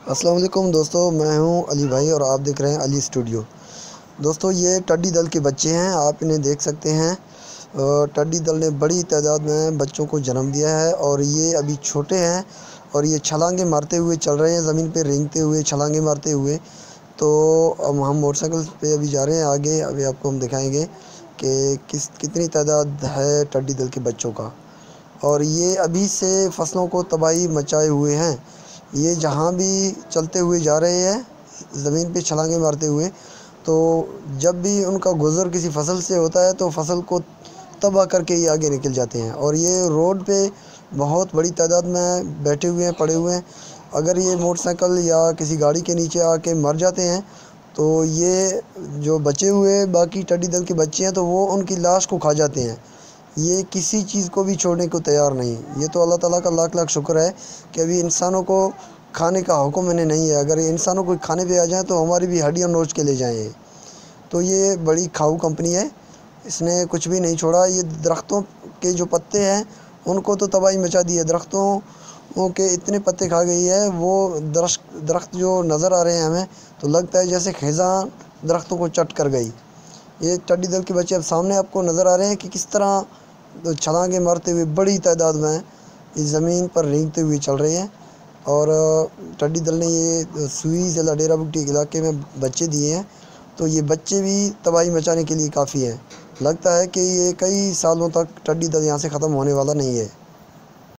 السلام علیکم دوستو، میں ہوں علی بھائی اور آپ دیکھ رہے ہیں علی اسٹوڈیو۔ دوستو یہ ٹڈی دل کے بچے ہیں، آپ انہیں دیکھ سکتے ہیں۔ ٹڈی دل نے بڑی تعداد میں بچوں کو جنم دیا ہے اور یہ ابھی چھوٹے ہیں اور یہ چھلانگیں مارتے ہوئے چل رہے ہیں، زمین پہ رینگتے ہوئے، چھلانگیں مارتے ہوئے۔ تو ہم موٹر سائیکل پہ ابھی جا رہے ہیں آگے، ابھی آپ کو ہم دکھائیں گے کہ کتنی تعداد ہے ٹڈی دل کے بچوں کا، اور یہ ابھی سے فصلوں کو تباہی مچائے ہوئے ہیں۔ یہ جہاں بھی چلتے ہوئے جا رہے ہیں زمین پہ چھلانگیں مارتے ہوئے، تو جب بھی ان کا گزر کسی فصل سے ہوتا ہے تو فصل کو تباہ کر کے یہ آگے نکل جاتے ہیں، اور یہ روڈ پہ بہت بڑی تعداد میں بیٹھے ہوئے ہیں، پڑے ہوئے ہیں۔ اگر یہ موٹر سائیکل یا کسی گاڑی کے نیچے آ کے مر جاتے ہیں تو یہ جو بچے ہوئے باقی ٹڈی دل کے بچے ہیں تو وہ ان کی لاش کو کھا جاتے ہیں۔ یہ کسی چیز کو بھی چھوڑنے کو تیار نہیں۔ یہ تو اللہ تعالیٰ کا لاکھ لاکھ شکر ہے کہ ابھی انسانوں کو کھانے کا حکم انہیں نہیں ہے۔ اگر انسانوں کو کھانے پہ آ جائیں تو ہماری بھی ہڈیاں نوچ کے لے جائیں۔ تو یہ بڑی کھاؤ کمپنی ہے، اس نے کچھ بھی نہیں چھوڑا۔ یہ درختوں کے جو پتے ہیں ان کو تو تباہی مچا دی ہے، درختوں کے اتنے پتے کھا گئی ہے۔ وہ درخت جو نظر آ رہے ہیں ہمیں تو لگتا ہے جیسے خزاں درختوں کو چٹ کر گئی۔ یہ ٹڈی دل کے بچے اب سامنے آپ کو نظر آ رہے ہیں کہ کس طرح چھلانگیں مارتے ہوئے بڑی تعداد میں اس زمین پر رینگتے ہوئے چل رہے ہیں۔ اور ٹڈی دل نے یہ سوئی ضلع ڈیرہ بگٹی علاقے میں بچے دیے ہیں، تو یہ بچے بھی تباہی مچانے کے لیے کافی ہیں۔ لگتا ہے کہ یہ کئی سالوں تک ٹڈی دل یہاں سے ختم ہونے والا نہیں ہے۔